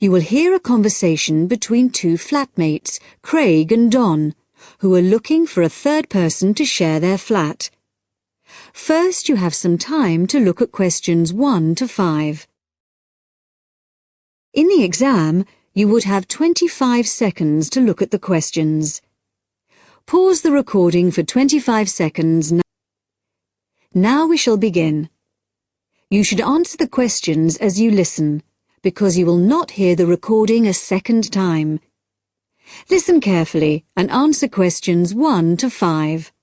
You will hear a conversation between two flatmates, Craig and Don, who are looking for a third person to share their flat. First, you have some time to look at questions 1 to 5. In the exam, you would have 25 seconds to look at the questions. Pause the recording for 25 seconds now. Now we shall begin. You should answer the questions as you listen, because you will not hear the recording a second time. Listen carefully and answer questions 1 to 5.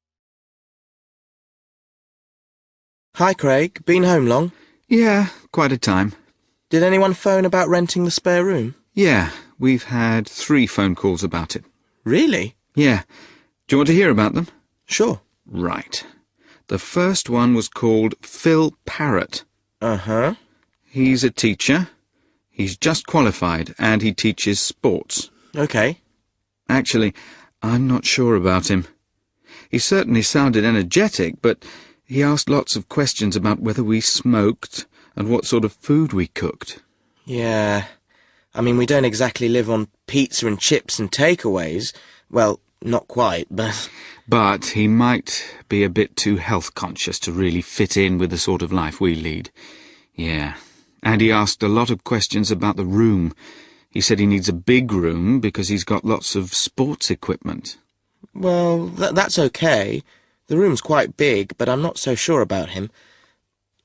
Hi, Craig. Been home long? Yeah, quite a time. Did anyone phone about renting the spare room? Yeah, we've had 3 phone calls about it. Really? Yeah. Do you want to hear about them? Sure. Right. The first one was called Phil Parrott. Uh-huh. He's a teacher. He's just qualified and he teaches sports. Okay. Actually, I'm not sure about him. He certainly sounded energetic, but he asked lots of questions about whether we smoked and what sort of food we cooked. Yeah. I mean, we don't exactly live on pizza and chips and takeaways. Well, not quite, but... But he might be a bit too health-conscious to really fit in with the sort of life we lead. Yeah. And he asked a lot of questions about the room. He said he needs a big room because he's got lots of sports equipment. Well, that's okay. The room's quite big, but I'm not so sure about him.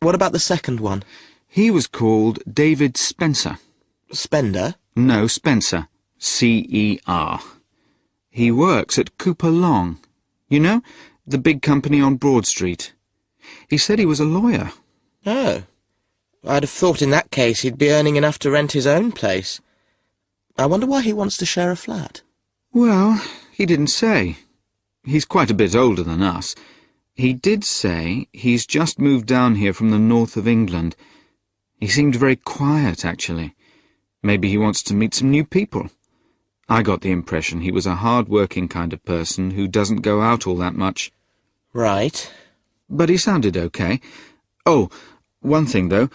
What about the second one? He was called David Spencer. Spender? No, Spencer. C-E-R. He works at Cooper Long. You know, the big company on Broad Street. He said he was a lawyer. Oh. I'd have thought in that case he'd be earning enough to rent his own place. I wonder why he wants to share a flat. Well, he didn't say. He's quite a bit older than us. He did say he's just moved down here from the north of England. He seemed very quiet, actually. Maybe he wants to meet some new people. I got the impression he was a hard-working kind of person who doesn't go out all that much. Right. But he sounded okay. Oh, one thing, though.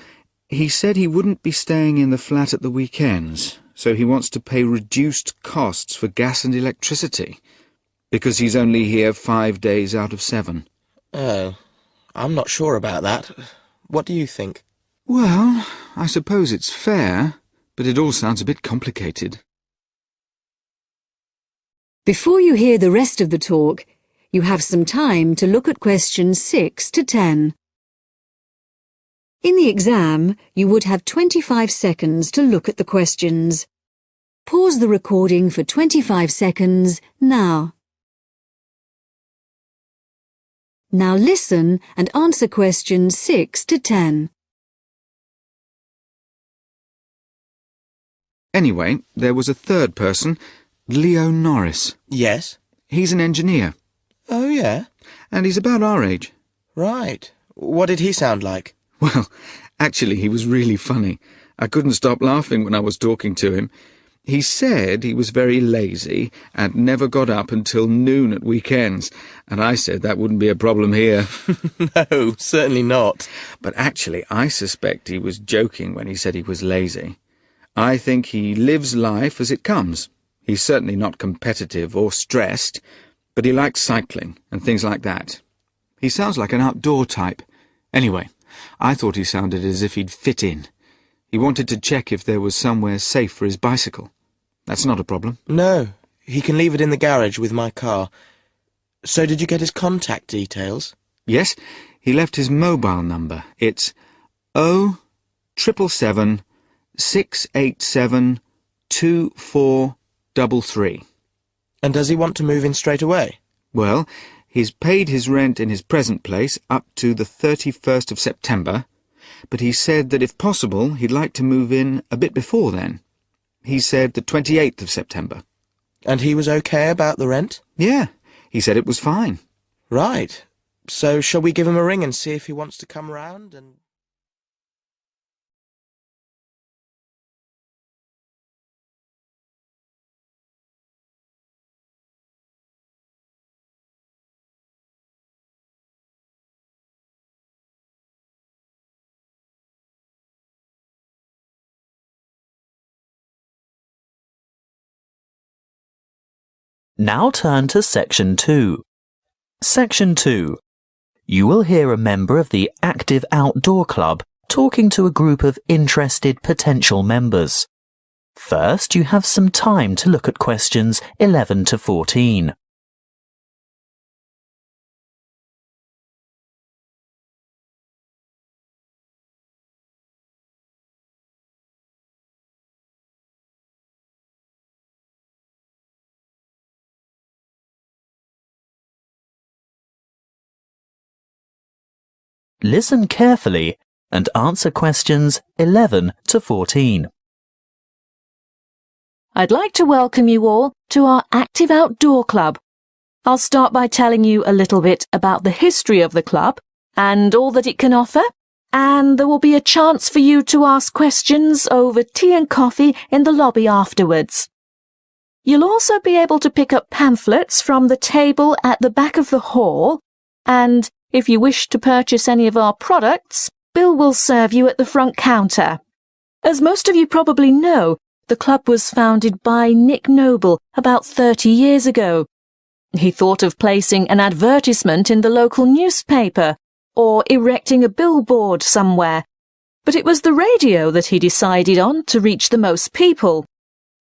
He said he wouldn't be staying in the flat at the weekends, so he wants to pay reduced costs for gas and electricity, because he's only here 5 days out of 7. Oh, I'm not sure about that. What do you think? Well, I suppose it's fair, but it all sounds a bit complicated. Before you hear the rest of the talk, you have some time to look at questions 6 to 10. In the exam, you would have 25 seconds to look at the questions. Pause the recording for 25 seconds now. Now listen and answer questions 6 to 10. Anyway, there was a third person, Leo Norris. Yes? He's an engineer. Oh, yeah? And he's about our age. Right. What did he sound like? Well, actually, he was really funny. I couldn't stop laughing when I was talking to him. He said he was very lazy and never got up until noon at weekends, and I said that wouldn't be a problem here. No, certainly not. But actually, I suspect he was joking when he said he was lazy. I think he lives life as it comes. He's certainly not competitive or stressed, but he likes cycling and things like that. He sounds like an outdoor type. Anyway, I thought he sounded as if he'd fit in. He wanted to check if there was somewhere safe for his bicycle. That's not a problem. No, he can leave it in the garage with my car. So did you get his contact details? Yes, he left his mobile number. It's 0777 687 2433. And does he want to move in straight away? Well, he's paid his rent in his present place up to the 31st of September, but he said that if possible he'd like to move in a bit before then. He said the 28th of September. And he was okay about the rent? Yeah, he said it was fine. Right. So shall we give him a ring and see if he wants to come round and... Now turn to Section 2. Section 2. You will hear a member of the Active Outdoor Club talking to a group of interested potential members. First, you have some time to look at questions 11 to 14. Listen carefully and answer questions 11 to 14. I'd like to welcome you all to our Active Outdoor Club. I'll start by telling you a little bit about the history of the club and all that it can offer, and there will be a chance for you to ask questions over tea and coffee in the lobby afterwards. You'll also be able to pick up pamphlets from the table at the back of the hall, and if you wish to purchase any of our products, Bill will serve you at the front counter. As most of you probably know, the club was founded by Nick Noble about 30 years ago. He thought of placing an advertisement in the local newspaper or erecting a billboard somewhere, but it was the radio that he decided on to reach the most people.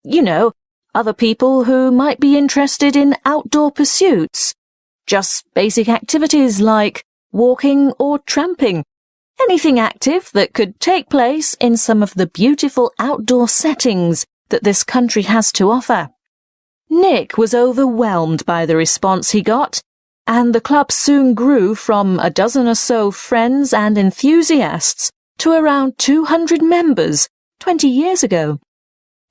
You know, other people who might be interested in outdoor pursuits. Just basic activities like walking or tramping. Anything active that could take place in some of the beautiful outdoor settings that this country has to offer. Nick was overwhelmed by the response he got, and the club soon grew from a dozen or so friends and enthusiasts to around 200 members 20 years ago,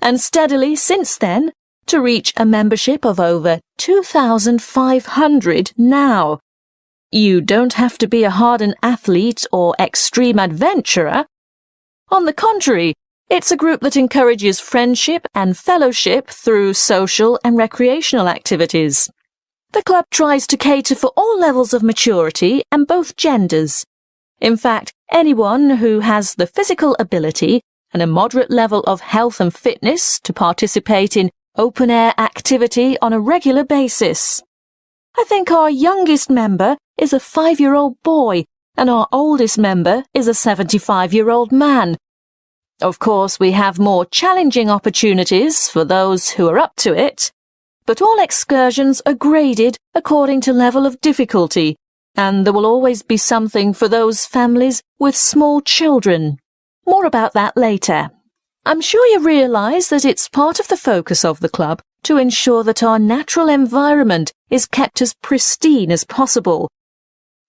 and steadily since then to reach a membership of over 2,500 now. You don't have to be a hardened athlete or extreme adventurer. On the contrary, it's a group that encourages friendship and fellowship through social and recreational activities. The club tries to cater for all levels of maturity and both genders. In fact, anyone who has the physical ability and a moderate level of health and fitness to participate in open-air activity on a regular basis. I think our youngest member is a 5-year-old boy and our oldest member is a 75-year-old man. Of course, we have more challenging opportunities for those who are up to it, but all excursions are graded according to level of difficulty, and there will always be something for those families with small children. More about that later. I'm sure you realise that it's part of the focus of the club to ensure that our natural environment is kept as pristine as possible.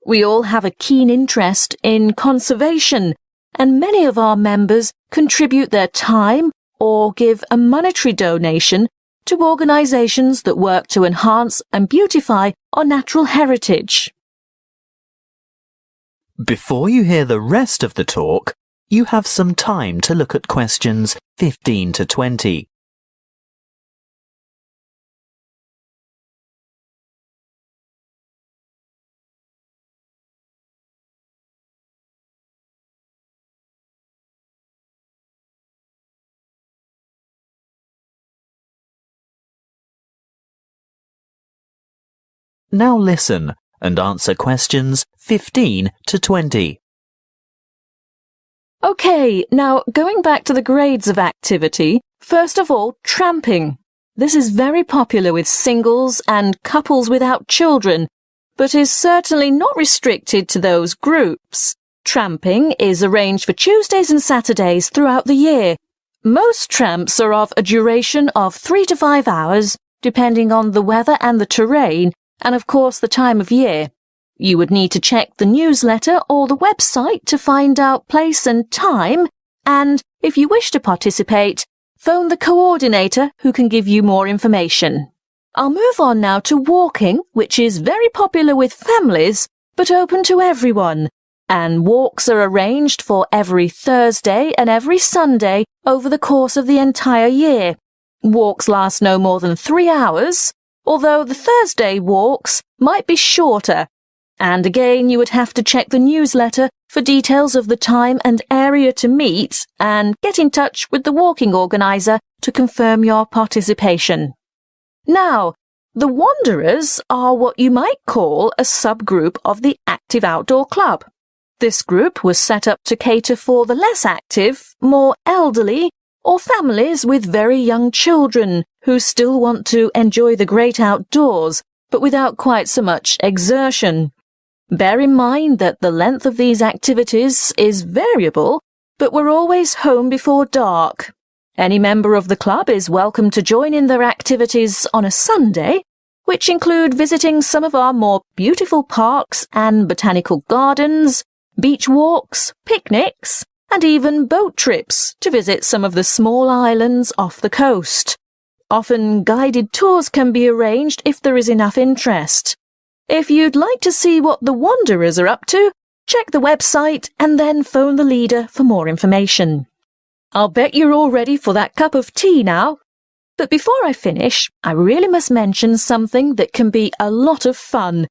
We all have a keen interest in conservation, and many of our members contribute their time or give a monetary donation to organisations that work to enhance and beautify our natural heritage. Before you hear the rest of the talk, you have some time to look at questions 15 to 20. Now listen and answer questions 15 to 20. OK, now going back to the grades of activity, first of all, tramping. This is very popular with singles and couples without children, but is certainly not restricted to those groups. Tramping is arranged for Tuesdays and Saturdays throughout the year. Most tramps are of a duration of 3 to 5 hours, depending on the weather and the terrain, and of course the time of year. You would need to check the newsletter or the website to find out place and time, and if you wish to participate, phone the coordinator who can give you more information. I'll move on now to walking, which is very popular with families, but open to everyone, and walks are arranged for every Thursday and every Sunday over the course of the entire year. Walks last no more than 3 hours, although the Thursday walks might be shorter. And again, you would have to check the newsletter for details of the time and area to meet and get in touch with the walking organiser to confirm your participation. Now, The Wanderers are what you might call a subgroup of the Active Outdoor Club. This group was set up to cater for the less active, more elderly, or families with very young children who still want to enjoy the great outdoors, but without quite so much exertion. Bear in mind that the length of these activities is variable, but we're always home before dark. Any member of the club is welcome to join in their activities on a Sunday, which include visiting some of our more beautiful parks and botanical gardens, beach walks, picnics, and even boat trips to visit some of the small islands off the coast. Often guided tours can be arranged if there is enough interest. If you'd like to see what the Wanderers are up to, check the website and then phone the leader for more information. I'll bet you're all ready for that cup of tea now. But before I finish, I really must mention something that can be a lot of fun.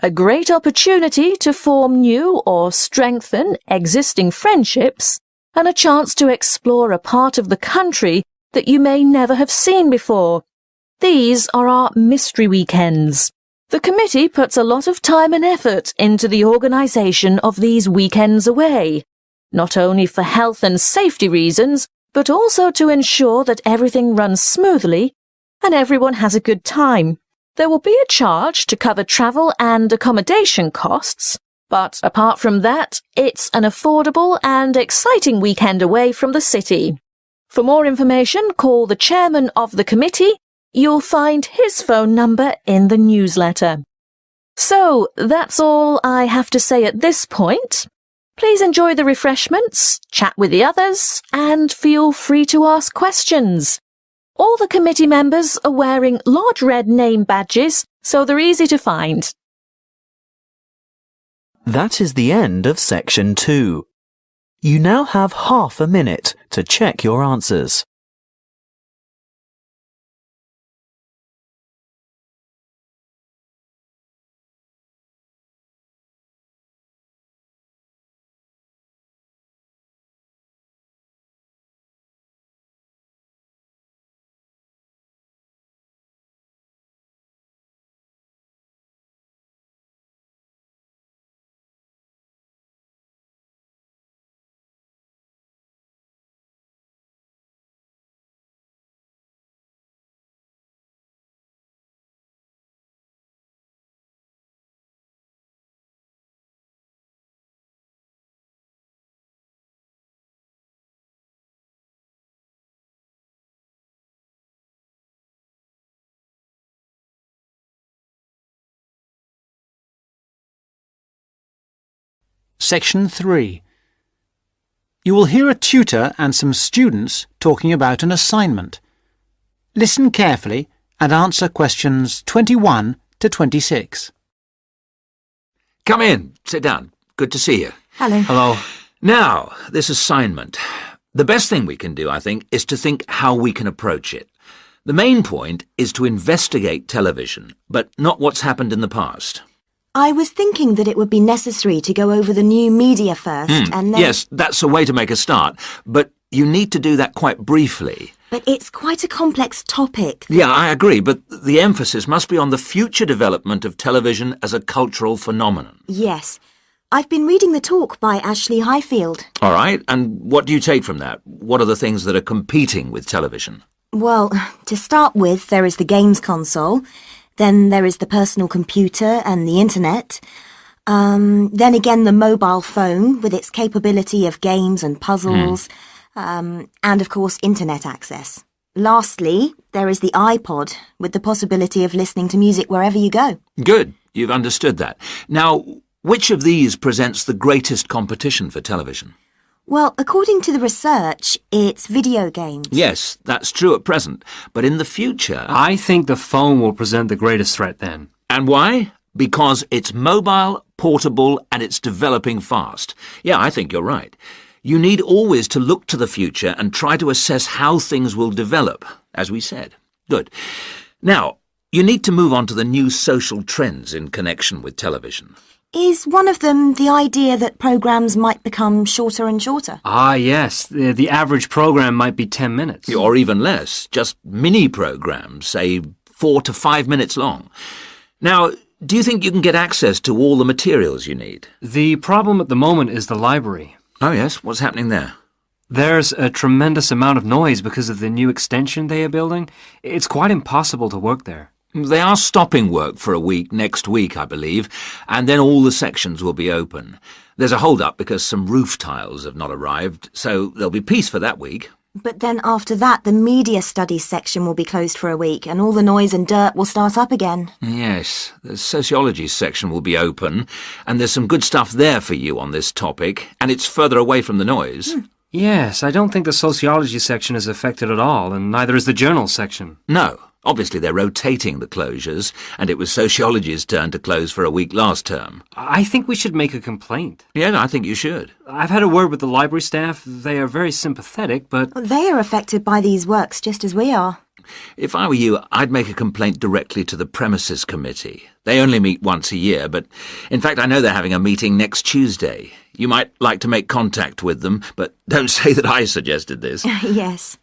A great opportunity to form new or strengthen existing friendships, and a chance to explore a part of the country that you may never have seen before. These are our mystery weekends. The committee puts a lot of time and effort into the organisation of these weekends away, not only for health and safety reasons, but also to ensure that everything runs smoothly and everyone has a good time. There will be a charge to cover travel and accommodation costs, but apart from that, it's an affordable and exciting weekend away from the city. For more information, call the chairman of the committee. You'll find his phone number in the newsletter. So, that's all I have to say at this point. Please enjoy the refreshments, chat with the others, and feel free to ask questions. All the committee members are wearing large red name badges, so they're easy to find. That is the end of section 2. You now have half a minute to check your answers. Section 3. You will hear a tutor and some students talking about an assignment. Listen carefully and answer questions 21 to 26. Come in. Sit down. Good to see you. Hello. Hello. Now, this assignment. The best thing we can do, I think, is to think how we can approach it. The main point is to investigate television, but not what's happened in the past. I was thinking that it would be necessary to go over the new media first and then... Yes, that's a way to make a start, but you need to do that quite briefly. But it's quite a complex topic. Yeah, I agree, but the emphasis must be on the future development of television as a cultural phenomenon. Yes. I've been reading the talk by Ashley Highfield. All right, and what do you take from that? What are the things that are competing with television? Well, to start with, there is the games console. Then there is the personal computer and the internet. Then again the mobile phone with its capability of games and puzzles. And of course internet access. Lastly, there is the iPod with the possibility of listening to music wherever you go. Good, you've understood that. Now, which of these presents the greatest competition for television? Well, according to the research, it's video games. Yes, that's true at present, but in the future... I think the phone will present the greatest threat then. And why? Because it's mobile, portable, and it's developing fast. Yeah, I think you're right. You need always to look to the future and try to assess how things will develop, as we said. Good. Now, you need to move on to the new social trends in connection with television. Is one of them the idea that programmes might become shorter and shorter? Ah, yes. The average program might be 10 minutes. Or even less, just mini-programs, say 4 to 5 minutes long. Now, do you think you can get access to all the materials you need? The problem at the moment is the library. Oh, yes? What's happening there? There's a tremendous amount of noise because of the new extension they are building. It's quite impossible to work there. They are stopping work for a week next week, I believe, and then all the sections will be open. There's a hold-up because some roof tiles have not arrived, so there'll be peace for that week. But then after that, the media studies section will be closed for a week and all the noise and dirt will start up again. Yes, the sociology section will be open, and there's some good stuff there for you on this topic, and it's further away from the noise. Yes, I don't think the sociology section is affected at all, and neither is the journal section. No, obviously they're rotating the closures, and it was sociology's turn to close for a week last term. I think we should make a complaint. Yeah, I think you should. I've had a word with the library staff. They are very sympathetic, but... They are affected by these works just as we are. If I were you, I'd make a complaint directly to the premises committee. They only meet once a year, but in fact I know they're having a meeting next Tuesday. You might like to make contact with them, but don't say that I suggested this. Yes.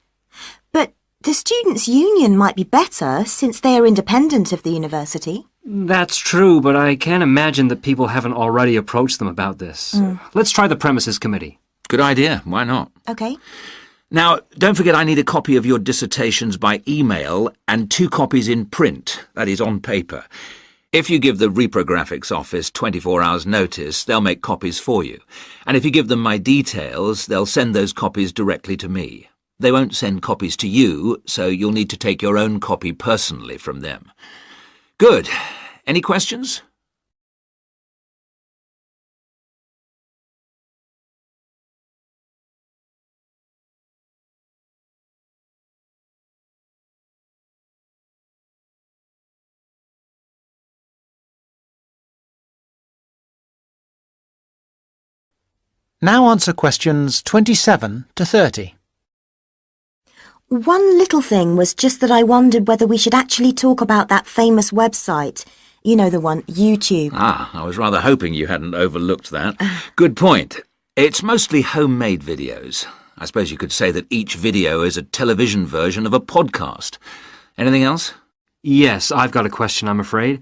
But the Students' Union might be better since they are independent of the university. That's true, but I can't imagine that people haven't already approached them about this. Let's try the premises committee. Good idea. Why not? OK. Now, don't forget I need a copy of your dissertations by email and 2 copies in print, that is, on paper. If you give the reprographics office 24 hours' notice, they'll make copies for you. And if you give them my details, they'll send those copies directly to me. They won't send copies to you, so you'll need to take your own copy personally from them. Good. Any questions? Now answer questions 27 to 30. One little thing was just that I wondered whether we should actually talk about that famous website. You know the one, YouTube. Ah, I was rather hoping you hadn't overlooked that. Good point. It's mostly homemade videos. I suppose you could say that each video is a television version of a podcast. Anything else? Yes, I've got a question, I'm afraid.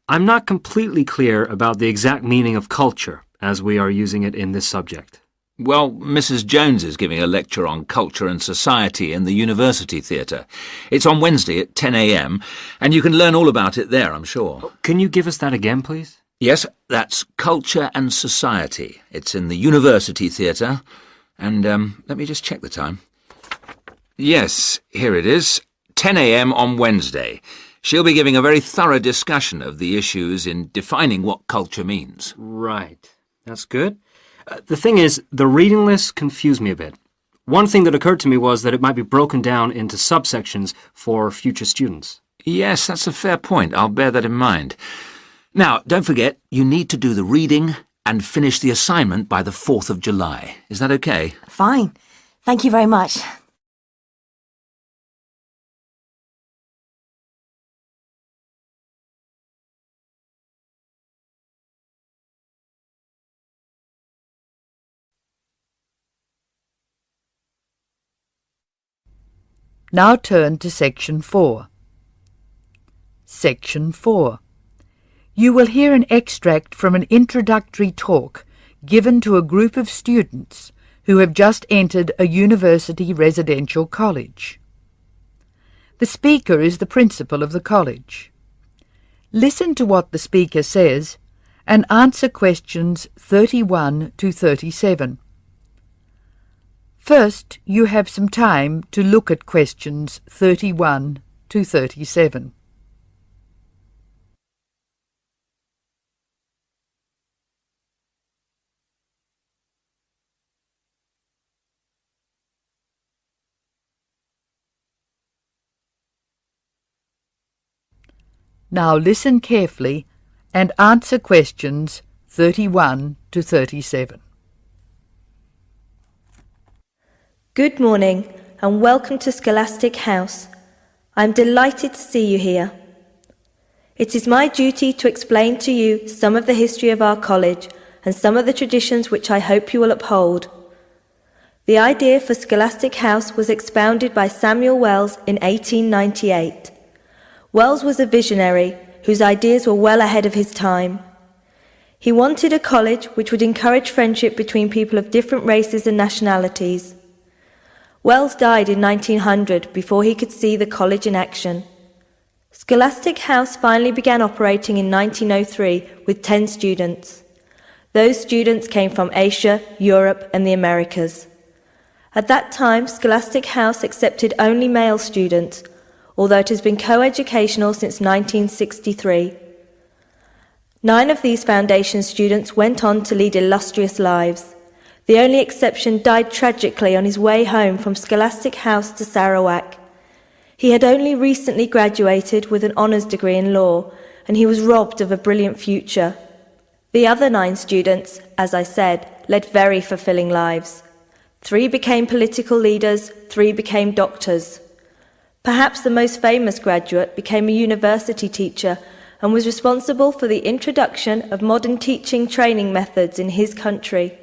I'm not completely clear about the exact meaning of culture, as we are using it in this subject. Well, Mrs. Jones is giving a lecture on culture and society in the University Theatre. It's on Wednesday at 10 a.m, and you can learn all about it there, I'm sure. Can you give us that again, please? Yes, that's Culture and Society. It's in the University Theatre. And, let me just check the time. Yes, here it is. 10 a.m. on Wednesday. She'll be giving a very thorough discussion of the issues in defining what culture means. Right. That's good. The thing is, the reading list confused me a bit. One thing that occurred to me was that it might be broken down into subsections for future students. Yes, that's a fair point. I'll bear that in mind. Now, don't forget, you need to do the reading and finish the assignment by the 4th of July. Is that okay? Fine. Thank you very much. Now turn to Section 4. Section 4. You will hear an extract from an introductory talk given to a group of students who have just entered a university residential college. The speaker is the principal of the college. Listen to what the speaker says and answer questions 31 to 37. First, you have some time to look at questions 31 to 37. Now listen carefully and answer questions 31 to 37. Good morning and welcome to Scholastic House. I'm delighted to see you here. It is my duty to explain to you some of the history of our college and some of the traditions which I hope you will uphold. The idea for Scholastic House was expounded by Samuel Wells in 1898. Wells was a visionary whose ideas were well ahead of his time. He wanted a college which would encourage friendship between people of different races and nationalities. Wells died in 1900 before he could see the college in action. Scholastic House finally began operating in 1903 with 10 students. Those students came from Asia, Europe, and the Americas. At that time, Scholastic House accepted only male students, although it has been co-educational since 1963. 9 of these foundation students went on to lead illustrious lives. The only exception died tragically on his way home from Scholastic House to Sarawak. He had only recently graduated with an honours degree in law, and he was robbed of a brilliant future. The other 9 students, as I said, led very fulfilling lives. 3 became political leaders, 3 became doctors. Perhaps the most famous graduate became a university teacher and was responsible for the introduction of modern teaching training methods in his country.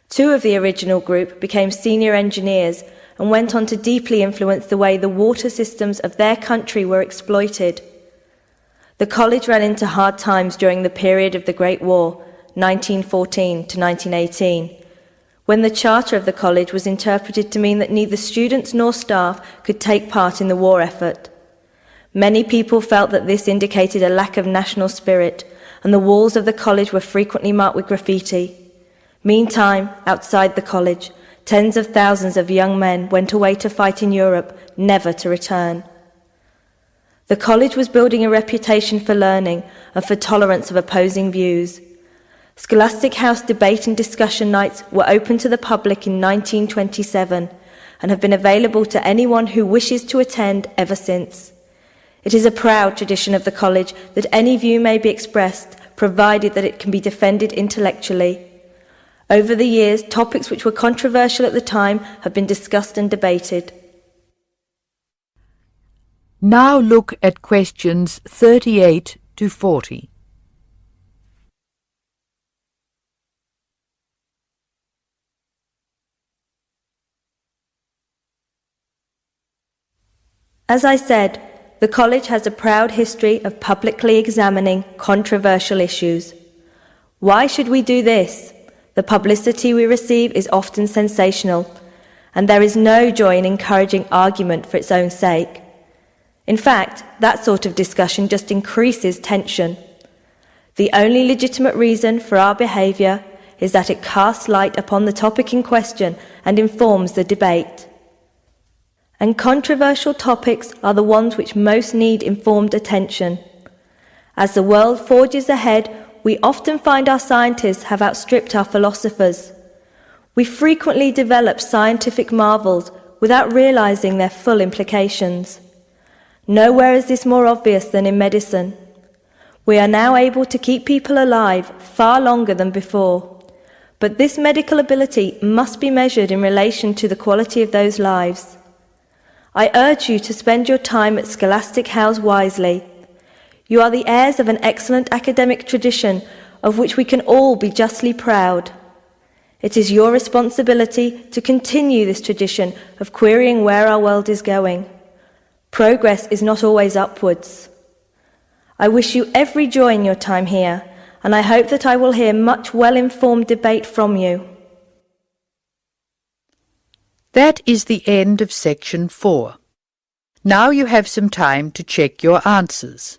2 of the original group became senior engineers and went on to deeply influence the way the water systems of their country were exploited. The college ran into hard times during the period of the Great War, 1914 to 1918, when the charter of the college was interpreted to mean that neither students nor staff could take part in the war effort. Many people felt that this indicated a lack of national spirit, and the walls of the college were frequently marked with graffiti. Meantime, outside the college, tens of thousands of young men went away to fight in Europe, never to return. The college was building a reputation for learning and for tolerance of opposing views. Scholastic House debate and discussion nights were open to the public in 1927 and have been available to anyone who wishes to attend ever since. It is a proud tradition of the college that any view may be expressed, provided that it can be defended intellectually. Over the years, topics which were controversial at the time have been discussed and debated. Now look at questions 38 to 40. As I said, the college has a proud history of publicly examining controversial issues. Why should we do this? The publicity we receive is often sensational, and there is no joy in encouraging argument for its own sake. In fact, that sort of discussion just increases tension. The only legitimate reason for our behaviour is that it casts light upon the topic in question and informs the debate. And controversial topics are the ones which most need informed attention. As the world forges ahead, we often find our scientists have outstripped our philosophers. We frequently develop scientific marvels without realizing their full implications. Nowhere is this more obvious than in medicine. We are now able to keep people alive far longer than before. But this medical ability must be measured in relation to the quality of those lives. I urge you to spend your time at Scholastic House wisely. You are the heirs of an excellent academic tradition of which we can all be justly proud. It is your responsibility to continue this tradition of querying where our world is going. Progress is not always upwards. I wish you every joy in your time here, and I hope that I will hear much well-informed debate from you. That is the end of section 4. Now you have some time to check your answers.